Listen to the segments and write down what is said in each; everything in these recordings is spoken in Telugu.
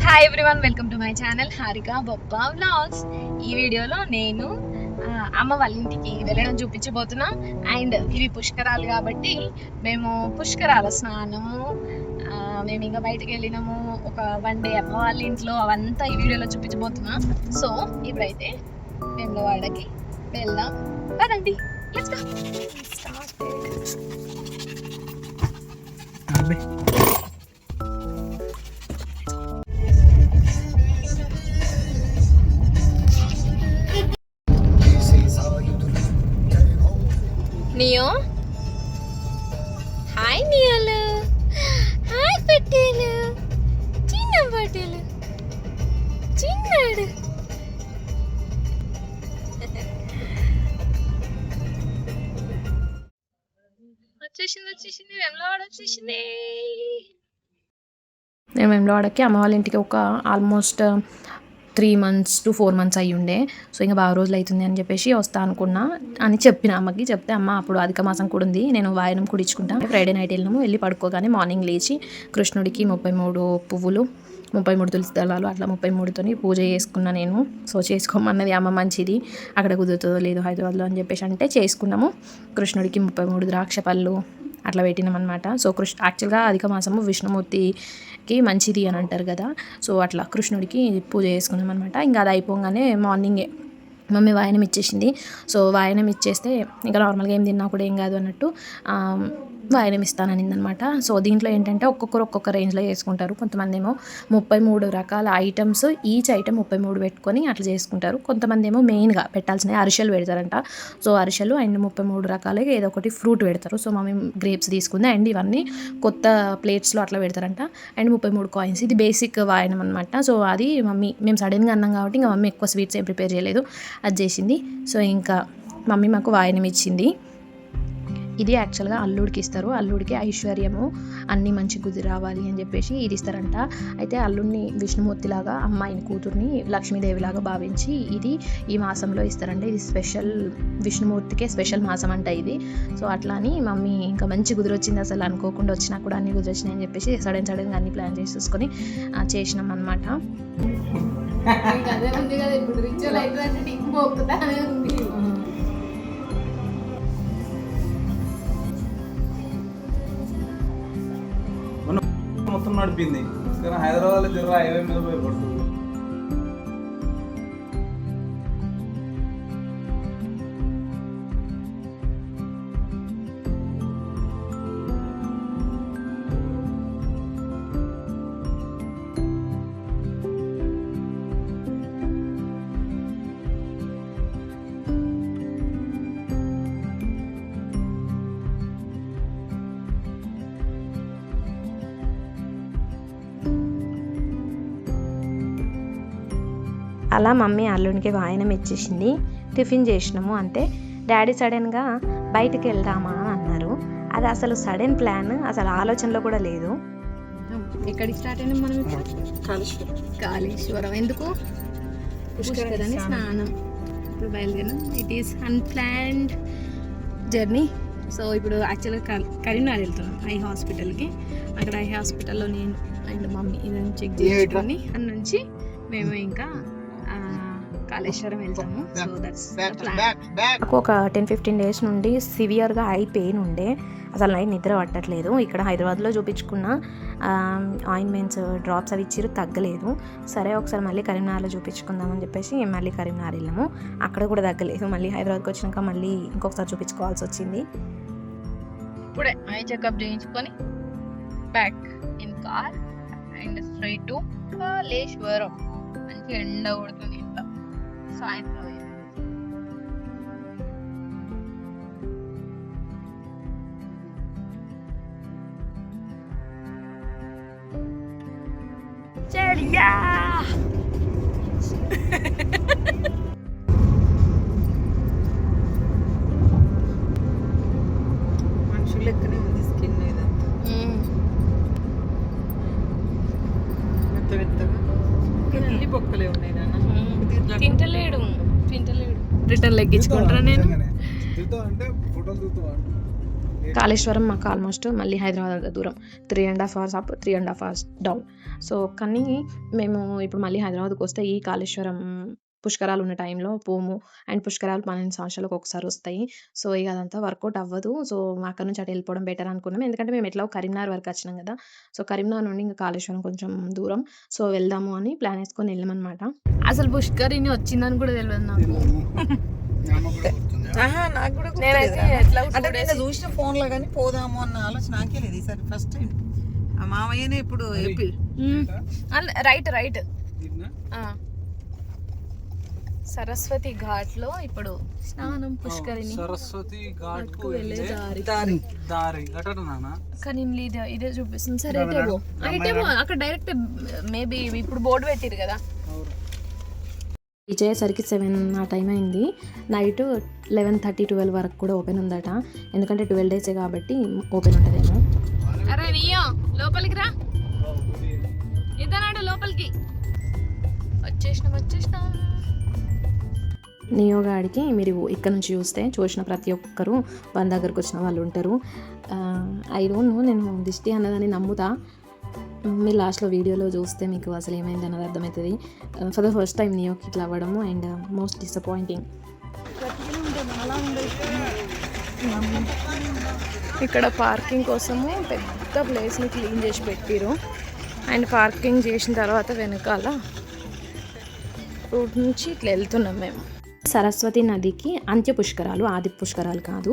Hi everyone, welcome to my channel Harika Boppa vlogs. ఈ వీడియోలో నేను అమ్మ వాళ్ళ ఇంటికి వెళ్ళడం చూపించబోతున్నా. అండ్ ఇవి పుష్కరాలు కాబట్టి మేము పుష్కరాల స్నానము మేము ఇంకా బయటకు వెళ్ళినాము ఒక 1 డే అమ్మ వాళ్ళ ఇంట్లో, అవంతా ఈ వీడియోలో చూపించబోతున్నా. సో ఇప్పుడైతే వేములవాడకి వెళ్దాం పదండి. Let's go. నియో, హాయ్ నియోలు, హాయ్ పెట్టేలు, చిన్న పట్టేలు, చిన్నాడు. వచ్చేసింది వేములవాడ వచ్చేసింది. నేను వేములవాడకి అమ్మ వాళ్ళ ఇంటికి ఒక ఆల్మోస్ట్ 3 months to 4 months అయ్యి ఉండే. సో ఇంకా బాగా రోజులు అవుతుంది అని చెప్పేసి వస్తా అనుకున్నా అని చెప్పిన అమ్మకి. చెప్తే అమ్మ అప్పుడు అధిక మాసం కూడా ఉంది, నేను వాయనం కూడా ఇచ్చుకుంటాను. ఫ్రైడే నైట్ వెళ్ళినాము. వెళ్ళి పడుకోగానే మార్నింగ్ లేచి కృష్ణుడికి 33 పువ్వులు, 33 తులసి దళాలు అట్లా 33తోని పూజ చేసుకున్నా నేను. సో చేసుకోమన్నది అమ్మ, మంచిది అక్కడ కుదురుతుందో లేదో హైదరాబాద్లో అని చెప్పేసి అంటే చేసుకున్నాము. కృష్ణుడికి 33 ద్రాక్ష పళ్ళు అట్లా పెట్టినాం అనమాట. సో యాక్చువల్గా అధిక మాసము విష్ణుమూర్తికి మంచిది అని అంటారు కదా. సో అట్లా కృష్ణుడికి పూజ చేసుకున్నాం అనమాట. ఇంకా అది అయిపోగానే మార్నింగే మమ్మీ వాయనం ఇచ్చేసింది. సో వాయనం ఇచ్చేస్తే ఇంకా నార్మల్గా ఏం తిన్నా కూడా ఏం కాదు అన్నట్టు వాయనం ఇస్తాననింది అనమాట. సో దీంట్లో ఏంటంటే ఒక్కొక్కరు ఒక్కొక్క రేంజ్లో చేసుకుంటారు. కొంతమంది ఏమో 33 రకాల ఐటమ్స్, ఈచ్ ఐటమ్ 33 పెట్టుకొని అట్లా చేసుకుంటారు. కొంతమంది ఏమో మెయిన్గా పెట్టాల్సినవి అరిసెలు పెడతారంట. సో అరిసెలు అండ్ 33 రకాలుగా ఏదో ఒకటి ఫ్రూట్ పెడతారు. సో మమ్మీ గ్రేప్స్ తీసుకుంది. అండ్ ఇవన్నీ కొత్త ప్లేట్స్లో అట్లా పెడతారంట. అండ్ 33 కాయిన్స్, ఇది బేసిక్ వాయనం అనమాట. సో అది మమ్మీ, మేము సడన్గా అన్నాం కాబట్టి ఇంకా మమ్మీ ఎక్కువ స్వీట్స్ ఏం ప్రిపేర్ చేయలేదు, అది చేసింది. సో ఇంకా మమ్మీ మాకు వాయనం ఇచ్చింది. ఇది యాక్చువల్గా అల్లుడికి ఇస్తారు. అల్లుడికి ఐశ్వర్యము అన్నీ మంచి కుదిరి రావాలి అని చెప్పేసి ఇది ఇస్తారంట. అయితే అల్లుడిని విష్ణుమూర్తిలాగా, అమ్మాయిని కూతుర్ని లక్ష్మీదేవిలాగా భావించి ఇది ఈ మాసంలో ఇస్తారంట. ఇది స్పెషల్, విష్ణుమూర్తికే స్పెషల్ మాసం అంట ఇది. సో అట్లా అని మమ్మీ ఇంకా మంచి కుదిరి వచ్చింది, అసలు అనుకోకుండా వచ్చినా కూడా అన్ని కుదిరి వచ్చినాయి అని చెప్పేసి సడన్గా అన్ని ప్లాన్ చేసి చూసుకొని చేసినాం అనమాట. మొత్తం నడిపింది కానీ హైదరాబాద్లో జర హైవే మీద పోయి పడుతుంది. అలా మమ్మీ అల్లునికి వాయనం ఇచ్చేసింది. టిఫిన్ చేసినాము అంతే. డాడీ సడన్గా బయటికి వెళ్దామా అని అన్నారు. అది అసలు సడన్ ప్లాన్, అసలు ఆలోచనలో కూడా లేదు. ఎక్కడికి స్టార్ట్ అయినాం మనం ఇప్పుడు? కాళేశ్వరం. ఎందుకు? పుష్కరాని స్నానం. ఇప్పుడు బయలుదేరినాం. It is unplanned journey. So ఇప్పుడు యాక్చువల్గా కరీంనగర్ వెళ్తున్నాం ఐ హాస్పిటల్కి. అక్కడ ఐ హాస్పిటల్లో నేను అండ్ మమ్మీ ఇదని చెక్ చేసుకొని అన్న నుంచి మేము ఇంకా కాళేశ్వరం వెళ్తాము. సో దట్స్ నాకు ఒక 10-15 days నుండి సివియర్గా ఐ పెయిన్ ఉండే, అసలు నైట్ నిద్ర పట్టట్లేదు. ఇక్కడ హైదరాబాద్లో చూపించుకున్న ఆయింట్మెంట్స్, డ్రాప్స్ అవి ఇచ్చిరు, తగ్గలేదు. సరే ఒకసారి మళ్ళీ కరీంనగర్లో చూపించుకుందామని చెప్పేసి మళ్ళీ కరీంనగర్ వెళ్ళాము. అక్కడ కూడా తగ్గలేదు. మళ్ళీ హైదరాబాద్కి వచ్చినాక మళ్ళీ ఇంకొకసారి చూపించుకోవాల్సి వచ్చింది. ఇప్పుడే ఐ చెకప్ చేయించుకొని back in car and straight to Kaleshwaram. మంచి ఎండ కొడుతుంది ఇంట్లో సాయంత్రం. మనుషులు లెక్కనే ఉంది స్కిన్ ఇదంతా మెత్త మెత్తగా. అన్ని బొక్కలే ఉన్నాయి నాన్న. తింటలేడు రిటర్న్ లెక్కించుకుంటారా? నేను అంటే ఫోటోలు చూస్తావా? కాళేశ్వరం మాకు ఆల్మోస్ట్ మళ్ళీ హైదరాబాద్ అంత దూరం 3.5 hours up 3.5 hours down. So కానీ మేము ఇప్పుడు మళ్ళీ హైదరాబాద్కి వస్తే ఈ కాళేశ్వరం పుష్కరాలు ఉన్న టైంలో పోము. అండ్ పుష్కరాలు 12 సంవత్సరాలకు ఒకసారి వస్తాయి. సో ఇక అదంతా వర్కౌట్ అవ్వదు. సో అక్కడ నుంచి అటు వెళ్ళిపోవడం బెటర్ అనుకున్నాం. ఎందుకంటే మేము ఎట్లా కరీంనగర్ వరకు వచ్చినాం కదా. సో కరీంనగర్ నుండి ఇంకా కాళేశ్వరం కొంచెం దూరం. సో వెళ్దాము అని ప్లాన్ వేసుకొని వెళ్ళామన్నమాట. అసలు పుష్కరిని వచ్చిందని కూడా తెలియదు నాకు. నాకు కూడా నేనైతే గుర్తులేదురా. ఎట్లా అంటే నేను చూసిన ఫోన్ లో కానీ పోదాము అన్న ఆలోచన నాకే లేదు ఈసారి ఫస్ట్ టైం. ఆ మామయ్యనే ఇప్పుడు రైట్ రైట్ సరస్వతి ఘాట్ లో ఇప్పుడు స్నానం పుష్కరిని సరస్వతి ఘాట్ కు వెళ్ళే దారి. దారి అటనా కానీ ఇదే చూపిస్తుంది. సరే అయితే అక్కడ డైరెక్ట్ మేబీ ఇప్పుడు బోర్డు పెట్టిరు కదా. రీచ్ అయ్యేసరికి 7 ఆ టైం అయింది. నైట్ 11:30 12 వరకు కూడా ఓపెన్ ఉందట. ఎందుకంటే 12 days కాబట్టి ఓపెన్ ఉంటుందేమో. అరే నియో లోపలికి రా, ఇద్దనాడు లోపలికి వచ్చేసినాం. నియోగాడికి మీరు ఇక్కడ నుంచి చూసిన ప్రతి ఒక్కరు వాళ్ళ దగ్గరకు వచ్చిన వాళ్ళు ఉంటారు. ఐ డోంట్ నో, నేను దిష్టి అన్నదని నమ్ముతా. మీరు లాస్ట్లో వీడియోలో చూస్తే మీకు అసలు ఏమైంది అన్నది అర్థమవుతుంది. ఫర్ ద ఫస్ట్ టైం నియోకి ఇట్లా అవ్వడము అండ్ మోస్ట్ డిసప్పాయింటింగ్. ఇక్కడ పార్కింగ్ కోసము పెద్ద ప్లేస్ని క్లీన్ చేసి పెట్టిరు. అండ్ పార్కింగ్ చేసిన తర్వాత వెనకాల రూట్ నుంచి ఇట్లా వెళ్తున్నాం మేము. సరస్వతి నదికి అంత్య పుష్కరాలు, ఆది పుష్కరాలు కాదు.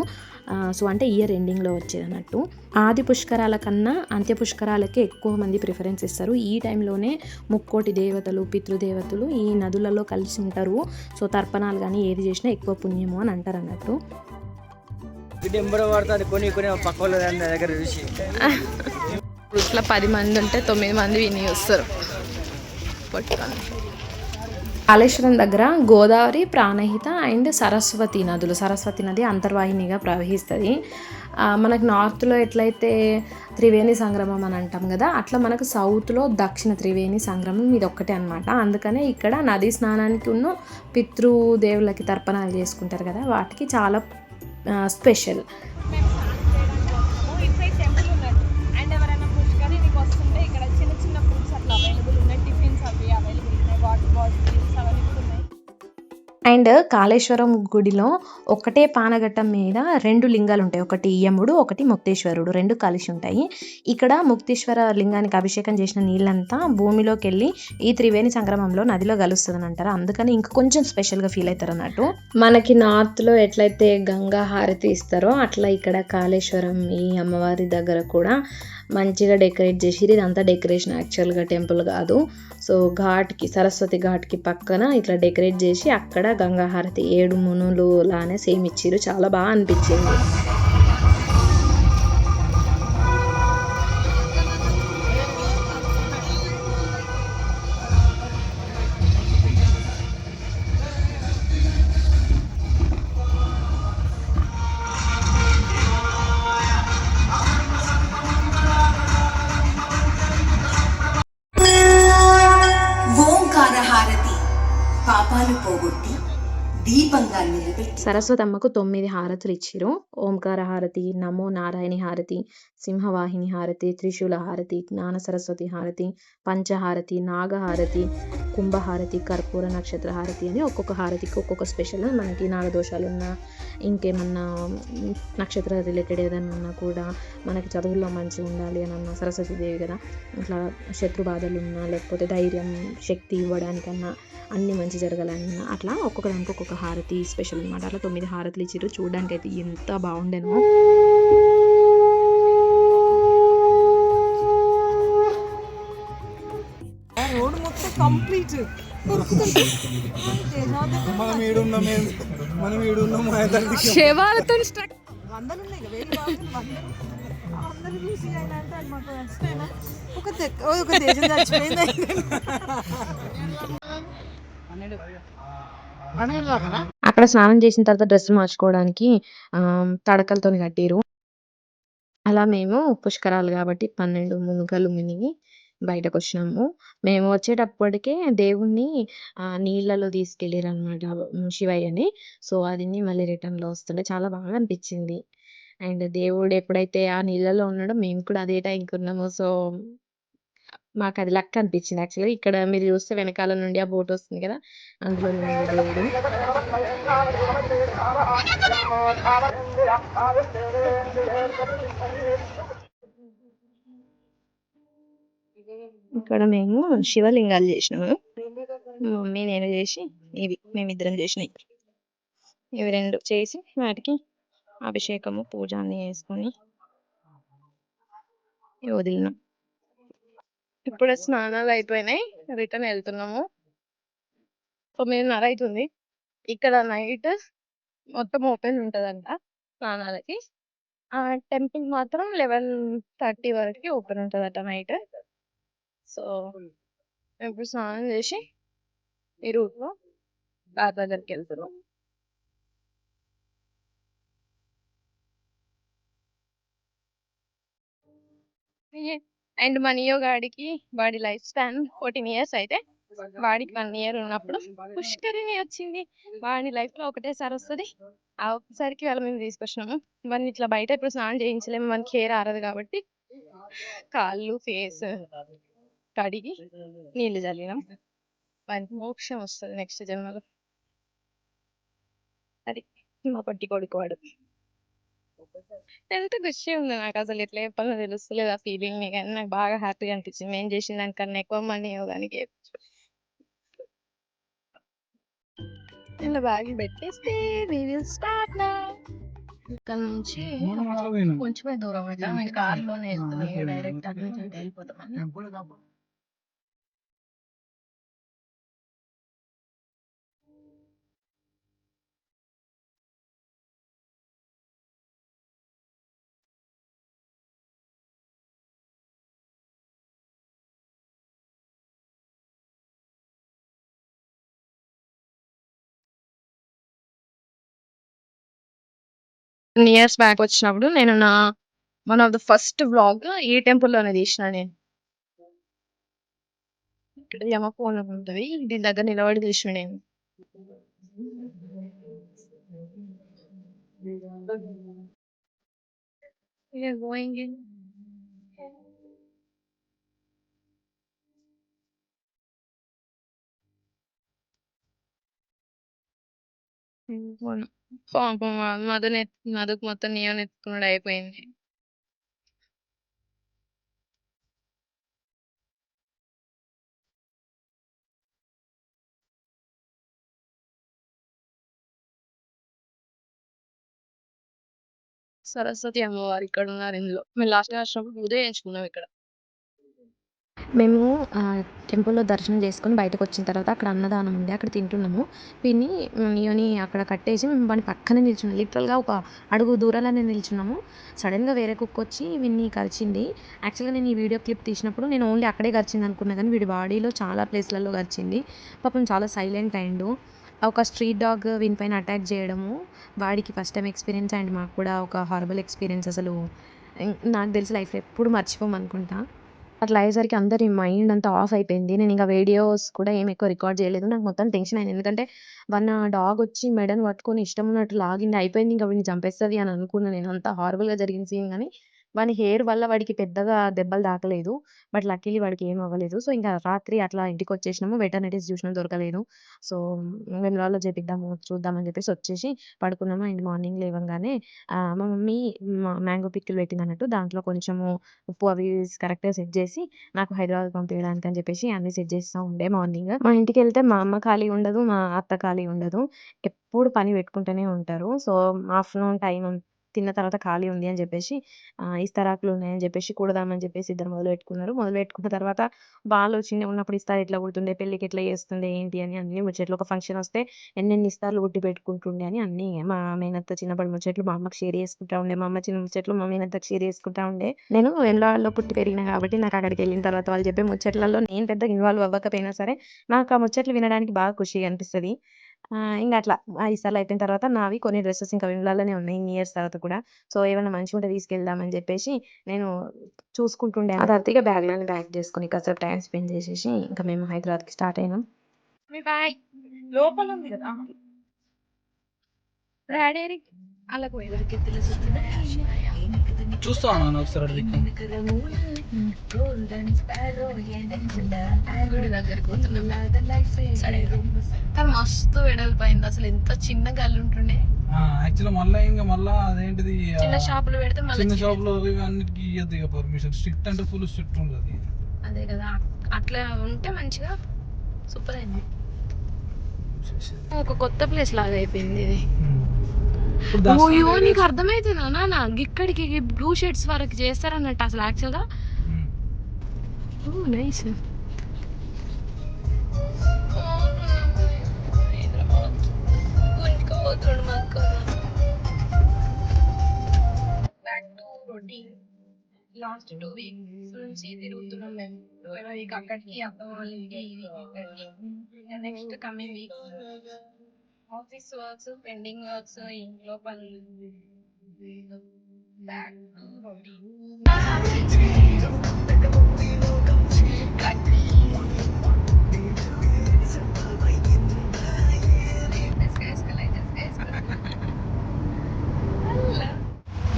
సో అంటే ఇయర్ ఎండింగ్లో వచ్చేది అన్నట్టు. ఆది పుష్కరాల కన్నా అంత్య పుష్కరాలకే ఎక్కువ మంది ప్రిఫరెన్స్ ఇస్తారు. ఈ టైంలోనే ముక్కోటి దేవతలు, పితృదేవతలు ఈ నదులలో కలిసి ఉంటారు. సో తర్పణాలు కానీ ఏది చేసినా ఎక్కువ పుణ్యము అని అంటారు అన్నట్టు. ఇట్లా 10 మంది ఉంటే 9 మంది విని వస్తారు పట్టుకొని. కాళేశ్వరం దగ్గర గోదావరి, ప్రాణహిత అండ్ సరస్వతి నదులు. సరస్వతి నది అంతర్వాహినిగా ప్రవహిస్తుంది. మనకు నార్త్లో ఎట్లయితే త్రివేణి సంగమం అని అంటాం కదా, అట్లా మనకు సౌత్లో దక్షిణ త్రివేణి సంగమం ఇది ఒక్కటే అనమాట. అందుకనే ఇక్కడ నదీ స్నానానికి ఉన్న పితృదేవులకి తర్పణాలు చేసుకుంటారు కదా, వాటికి చాలా స్పెషల్. అండ్ ఎవరైనా పుష్కరినికి వస్తుంటే ఇక్కడ చిన్న ఫుడ్స్ అట్లా అవైలబుల్ ఉన్నాయి. టిఫిన్స్ అవి అవైలబుల్ ఉన్నాయి. వాటర్ బాటిల్స్ అవన్నీ కూడా ఉన్నాయి. అండ్ కాళేశ్వరం గుడిలో ఒకటే పానగట్టం మీద 2 లింగాలు ఉంటాయి. ఒకటి యముడు, ఒకటి ముక్తేశ్వరుడు, 2 కలిసి ఉంటాయి. ఇక్కడ ముక్తేశ్వర లింగానికి అభిషేకం చేసిన నీళ్ళంతా భూమిలోకి వెళ్ళి ఈ త్రివేణి సంగమంలో నదిలో కలుస్తుంది అంటారు. అందుకని ఇంకా కొంచెం స్పెషల్గా ఫీల్ అవుతారు అన్నట్టు. మనకి నార్త్లో ఎట్లయితే గంగా హారతి ఇస్తారో అట్లా ఇక్కడ కాళేశ్వరం ఈ అమ్మవారి దగ్గర కూడా మంచిగా డెకరేట్ చేసిరు. ఇదంతా డెకరేషన్, యాక్చువల్గా టెంపుల్ కాదు. సో ఘాట్కి, సరస్వతి ఘాట్కి పక్కన ఇట్లా డెకరేట్ చేసి అక్కడ గంగా హారతి 7 మునులు లానే సేమ్ ఇచ్చిరు. చాలా బాగా అనిపించింది. పాపాలు పోగొట్టి దీపంగా నిలబెట్టి సరస్వతి అమ్మకు 9 హారతులు ఇచ్చిరు. ఓంకార హారతి, నమో నారాయణి హారతి, సింహవాహిని హారతి, త్రిశూల హారతి, జ్ఞాన సరస్వతి హారతి, పంచహారతి, నాగహారతి, కుంభహారతి, కర్పూర నక్షత్ర హారతి అని ఒక్కొక్క హారతికి ఒక్కొక్క స్పెషల్. మనకి నాగదోషాలు ఉన్నా, ఇంకేమన్నా నక్షత్ర రిలేటెడ్ ఏదైనా ఉన్నా కూడా, మనకి చదువుల్లో మంచిగా ఉండాలి అని అన్న సరస్వతీదేవి కదా, ఇట్లా శత్రు బాధలు ఉన్నా, లేకపోతే ధైర్యం, శక్తి ఇవ్వడానికన్నా, అన్ని మంచి జరగాలన్నా, అట్లా ఒక్కొక్క దానికి ఒక్కొక్క హారతి స్పెషల్ అనమాట. అట్లా 9 హారతులు ఇచ్చిర్రు. చూడడానికి అయితే ఎంత బాగుండేనో. రోడ్ మొత్తం కంప్లీట్. శవాలతో స్ట్రక్ వందలు ఉన్నాయి కదా, 1000 వందలు. అందరూ చూసి ఆయన అంటే అది మాకు నచ్చిపోయినా ఒక దేశం చచ్చిపోయింది. అక్కడ స్నానం చేసిన తర్వాత డ్రెస్సులు మార్చుకోవడానికి తడకలతో కట్టిరు. అలా మేము పుష్కరాలు కాబట్టి 12 మునుగలు మునిగి బయటకు వచ్చినాము. మేము వచ్చేటప్పటికే దేవుణ్ణి నీళ్ళలో తీసుకెళ్ళారు అనమాట, శివయ్యని. సో అది మళ్ళీ రిటర్న్లో వస్తుండే చాలా బాగా అనిపించింది. అండ్ దేవుడు ఎప్పుడైతే ఆ నీళ్ళలో ఉన్నాడో మేము కూడా అదే టైంకి ఉన్నాము. సో, మాకది లక్ అనిపించింది యాక్చువల్‌గా. ఇక్కడ మీరు చూస్తే వెనకాల నుండి ఆ బోట్ వస్తుంది కదా! అందులోనే ఉంది దేవుడు. ఇక్కడ మేము శివలింగాలు చేసినాము. మా మమ్మీ నేను చేసి ఇవి మేమిద్దరం చేసినయి. ఇవి 2 చేసి వాటికి అభిషేకము, పూజ అన్నీ చేసుకొని వదిలినాం. ఇప్పుడే స్నానాలు అయిపోయినాయి. రిటర్న్ వెళ్తున్నాము. 9:30 అయితుంది. ఇక్కడ నైట్ మొత్తం ఓపెన్ ఉంటదంట స్నానాలకి. టెంపుల్ మాత్రం 11:30 వరకి ఓపెన్ ఉంటదట నైట్. సో, ఇప్పుడు స్నానం చేసి ఈ రూట్‌లో బాబా దగ్గరికెళ్తున్నాం. అండ్ మా నియో గాడికి వాడి లైఫ్ స్పాన్ 14 ఇయర్స్ అయితే వాడికి 1 ఇయర్ ఉన్నప్పుడు పుష్కరిణి వచ్చింది. వాడి లైఫ్‌లో ఒకటేసారి వస్తది. ఆ ఒక్కసారికి ఇవాళ మేము తీసుకొచ్చినాము. వాడిని ఇట్లా బయట ఎప్పుడు స్నానం చేయించలేము. వానికి హెయిర్ ఆరదు కాబట్టి కాళ్ళు, ఫేస్ కడిగి నీళ్లు చల్లినాం. వానికి మోక్షం వస్తది నెక్స్ట్ జన్మలో. అది మా పొట్టి కొడుకు వాడు. ఎంత ఖుషి ఉంది నాకసలు ఎట్లా చెప్పాలో తెలుస్తలేదు ఆ ఫీలింగ్‌ని గానీ నాకు బాగా హ్యాపీగా అనిపించింది. మేము చేసిన దానికన్నా ఎక్కువ మా నియో గానికి ఇలా బ్యాగ్‌లో పెట్టేస్తే వి విల్ స్టార్ట్ నౌ. ఇక్కడ నుంచి కొంచెమే దూరం అయితే మేము కార్‌లోనే వెళ్తున్నాం. ఇక డైరెక్ట్ అటు నుంచి అటు వెళ్ళిపోతామని. ఇయర్స్ బ్యాక్ వచ్చినప్పుడు నేను one of the first vlog ఈ టెంపుల్‌లోనే తీసిన నేను. ఇక్కడ యమకోణం ఉంటది. దీని దగ్గర నిలబడి తీసిన నేను. We are going in. పాపం మధుకు మొత్తం నియోన్ ఎత్తుకునుడు అయిపోయింది. సరస్వతి అమ్మవారు ఇక్కడ ఉన్నారు ఇందులో. మేము లాస్ట్‌గా వచ్చినప్పుడు పూజ చేయించుకున్నాం ఇక్కడ. మేము టెంపుల్‌లో దర్శనం చేసుకొని బయటకొచ్చిన తర్వాత అక్కడ అన్నదానం ఉంది. అక్కడ తింటున్నాము. పిన్ని నియోని అక్కడ కట్టేసి మేము వాని పక్కనే నిల్చున్నాం. లిటరల్‌గా ఒక అడుగు దూరాలనే నిల్చున్నాము. సడెన్‌గా వేరే కుక్కొచ్చి వీడిని కరిచింది. యాక్చువల్‌గా నేను ఈ వీడియో క్లిప్ తీసినప్పుడు నేను ఓన్లీ అక్కడే కరిచింది అనుకున్నా కానీ వీడి బాడీలో చాలా ప్లేస్‌లలో కరిచింది. పాపం చాలా సైలెంట్ అయిండు. ఒక స్ట్రీట్ డాగ్ వీనిపైన అటాక్ చేయడము వాడికి ఫస్ట్ టైమ్ ఎక్స్‌పీరియన్స్ అండ్ మాకు కూడా ఒక హారబుల్ ఎక్స్‌పీరియన్స్ అసలు నాకు తెలిసి లైఫ్‌లో ఎప్పుడు మర్చిపోమనుకుంటా. అట్లా అయ్యేసరికి అందరి మైండ్ అంతా ఆఫ్ అయిపోయింది. నేనింక వీడియోస్ కూడా ఏమి ఎక్కువ రికార్డ్ చేయలేదు. నాకు మొత్తం టెన్షన్ అయింది. ఎందుకంటే డాగ్ వచ్చి మెడని పట్టుకొని ఇష్టం ఉన్నట్టు లాగింది. అయిపోయింది ఇంక వీడిని చంపేస్తది అని అనుకున్నా నేను. అంత హారబుల్‌గా జరిగిన సీన్ గానీ వాని హెయిర్ వల్ల వాడికి పెద్దగా దెబ్బలు తాకలేదు. బట్ లక్కీలీ వాడికి ఏమి అవ్వలేదు. సో, ఇంక రాత్రి అట్లా ఇంటికొచ్చేసినాము. వెటర్నరీస్ చూసినాం దొరకలేదు. సో, వెములవాడలో చేపిద్దాము చూద్దాం అని చెప్పేసి వచ్చేసి పడుకున్నాము. అండ్ మార్నింగ్ లేవంగానే మా మమ్మీ మ్యాంగో పికిల్ పెట్టిందన్నట్టు. దాంట్లో కొంచెము ఉప్పు అవి కరెక్ట్‌గా సెట్ చేసి నాకు హైదరాబాద్ పంపియడానికి అని చెప్పేసి అన్నీ సెట్ చేస్తా ఉండే మార్నింగ్. మా ఇంటికెళ్తే మా అమ్మ ఖాళీ ఉండదు. మా అత్త ఖాళీ ఉండదు. ఎప్పుడు పని పెట్టుకుంటూనే ఉంటారు. సో, ఆఫ్టర్‌నూన్ టైమ్ తిన్న తర్వాత ఖాళీ ఉంది అని చెప్పేసి ఇస్తరాకులు ఉన్నాయని చెప్పేసి కుడదామని చెప్పేసి ఇద్దరు మొదలుపెట్టుకున్నారు. మొదలుపెట్టుకున్న తర్వాత వాళ్ళు చిన్నగున్నప్పుడు ఇస్తారు ఎట్లా కుడుతుండే, పెళ్ళికి ఎట్లా చేస్తుండే, ఏంటి అని అన్నీ ముచ్చట్లు. ఒక ఫంక్షన్ వస్తే ఎన్నెన్ని ఇస్తార్లు కుట్టి పెట్టుకుంటుండే అని అన్నీ మా మేనత్త చిన్నప్పటి ముచ్చట్లు మా అమ్మకి షేర్ చేసుకుంటా ఉండే. మా అమ్మ చిన్న ముచ్చట్లు మా మేనత్తకి షేర్ చేసుకుంటా ఉండే. నేను వెములవాడలో పుట్టి పెరిగినా కాబట్టి నాకు అక్కడికెళ్ళిన తర్వాత వాళ్ళు చెప్పే ముచ్చట్లలో నేను పెద్దగా ఇన్వాల్వ్ అవ్వకపోయినా సరే నాకు ఆ ముచ్చట్లు వినడానికి బాగా ఖుషిగా అనిపిస్తది. ఇంగ అట్లా 5 సార్లు అయిపోయిన తర్వాత నావి కొన్ని డ్రెసెస్ ఇంకా వెములవాడలోనే ఉన్నాయి ఇన్ని ఇయర్స్ తర్వాత కూడా. సో, ఏమన్నా మంచిగుంటే తీసుకెళ్దాం అని చెప్పేసి నేను చూసుకుంటుండే. ఆ తర్వాత ఇక బ్యాగ్‌లన్నీ ప్యాక్ చేసుకొని కాసేపు టైమ్ స్పెండ్ చేసేసి ఇంకా మేము హైదరాబాద్‌కి స్టార్ట్ అయినాం. బాయ్. లోపల ఉంది కదా. డాడీ ఏరి? అలా పోయేదానికి తెలుస్తుంది. చూస్తా ఉన్నాను ఒకసారి అటు దిక్కు. గుడి దగ్గరికి పోతున్నాం. కానీ మస్తు వెడల్పోయింది. అసలు ఎంత చిన్న గల్లి ఉంటుండే. యాక్చువల్లీ మళ్ళీ అదేంటిది చిన్న షాపులు పెడితే చిన్న మళ్ళీ షాప్లో అన్నిటికీ ఇవ్వద్దు ఇక పర్మిషన్. స్ట్రిక్ట్ అంటే ఫుల్ స్ట్రిక్ట్ ఉంటుంది. అదే కదా, అట్లా ఉంటే మంచిగా సూపర్ అయింది. ఒక కొత్త ప్లేస్ లాగా అయిపోయింది ఇది. ఓయో నీకు అర్థమైతుందా నాన్న, ఇక్కడికి బ్లూ షేడ్స్ వరకు చేస్తారన్నట్టు అసలు యాక్చువల్గా. నైస్. లాస్ట్ 2 వీక్స్ నుంచి తిరుగుతున్నాం మేము. వీక్ అక్కడికి, అత్తమ్మ వాళ్ళ ఇంటికి, ఈ వీక్ ఇక్కడికి. Next coming week office works, pending works, ఇంట్లో పనులు, బ్యాక్ టు రొటీన్.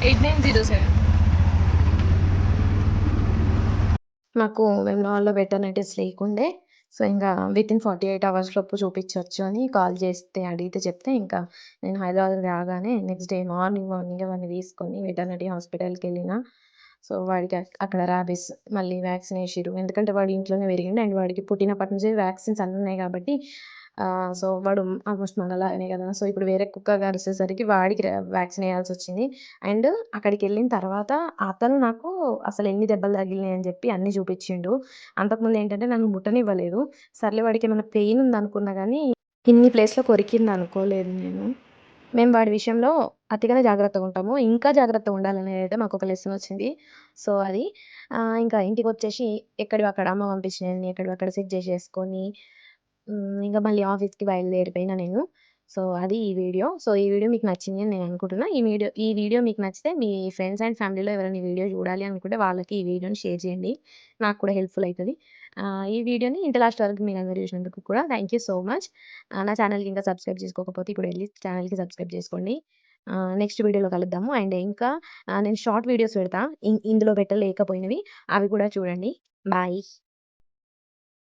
ఎయిట్ 907. మాకు వేములవాడలో వెటర్నరీస్ లేకుండే. సో, ఇంకా వితిన్ 48 అవర్స్ లోపు చూపించొచ్చు అని కాల్ చేస్తే అడిగితే చెప్తే, ఇంకా నేను హైదరాబాద్ రాగానే నెక్స్ట్ డే మార్నింగే వాడిని తీసుకొని వెటర్నరీ హాస్పిటల్‌కెళ్ళిన. సో, వాడికి అక్కడ ర్యాబీస్ మళ్ళీ వ్యాక్సిన్ ఏసిర్రు. ఎందుకంటే వాడు ఇంట్లోనే పెరిగిండు. అండ్ వాడికి పుట్టినప్పటి నుంచి వ్యాక్సిన్స్ అన్నీ ఉన్నాయి కాబట్టి సో, వాడు ఆల్మోస్ట్ మనలాగానే కదా! సో, ఇప్పుడు వేరే కుక్క కరిసేసరికి వాడికి వ్యాక్సిన్ ఏయాల్సొచ్చింది. అండ్ అక్కడికెళ్ళిన తర్వాత అతను నాకు అసలు ఎన్ని దెబ్బలు తగిలినాయి అని చెప్పి అన్నీ చూపించిండు. అంతకుముందు ఏంటంటే నన్ను ముట్టనివ్వలేదు. సర్లే వాడికేమైనా పెయిన్ ఉందనుకున్నా గానీ, ఇన్ని ప్లేస్‌లో కొరికిందనుకోలేదు నేను. మేము వాడి విషయంలో అతిగానే జాగ్రత్తగుంటాము. ఇంకా జాగ్రత్తగుండాలనేదైతే మాకొక లెసనొచ్చింది. సో, అది ఇంకా ఇంటికొచ్చేసి ఎక్కడివి అక్కడ అమ్మ పంపించినయన్ని ఎక్కడివి అక్కడ సెట్ చేసేసుకొని ఇంక మళ్ళీ ఆఫీస్‌కి బయలుదేరిపోయినా నేను. సో, అది ఈ వీడియో. సో, ఈ వీడియో మీకు నచ్చింది అని నేను అనుకుంటున్నా. ఈ వీడియో మీకు నచ్చితే మీ ఫ్రెండ్స్ అండ్ ఫ్యామిలీలో ఎవరైనా ఈ వీడియో చూడాలి అనుకుంటే వాళ్ళకి ఈ వీడియోని షేర్ చేయండి. నాకు కూడా హెల్ప్‌ఫుల్ అయితది. ఈ వీడియోని ఇంత లాస్ట్ వరకు మీరందరూ చూసినందుకు కూడా థాంక్ యూ సో మచ్. నా ఛానెల్‌కి ఇంకా సబ్స్క్రైబ్ చేసుకోకపోతే ఇప్పుడు వెళ్లి ఛానెల్‌కి సబ్స్క్రైబ్ చేసుకోండి. నెక్స్ట్ వీడియోలో కలుద్దాము. అండ్ ఇంకా నేను షార్ట్ వీడియోస్ పెడతా. ఇందులో పెట్టలేకపోయినవి అవి కూడా చూడండి. బాయ్.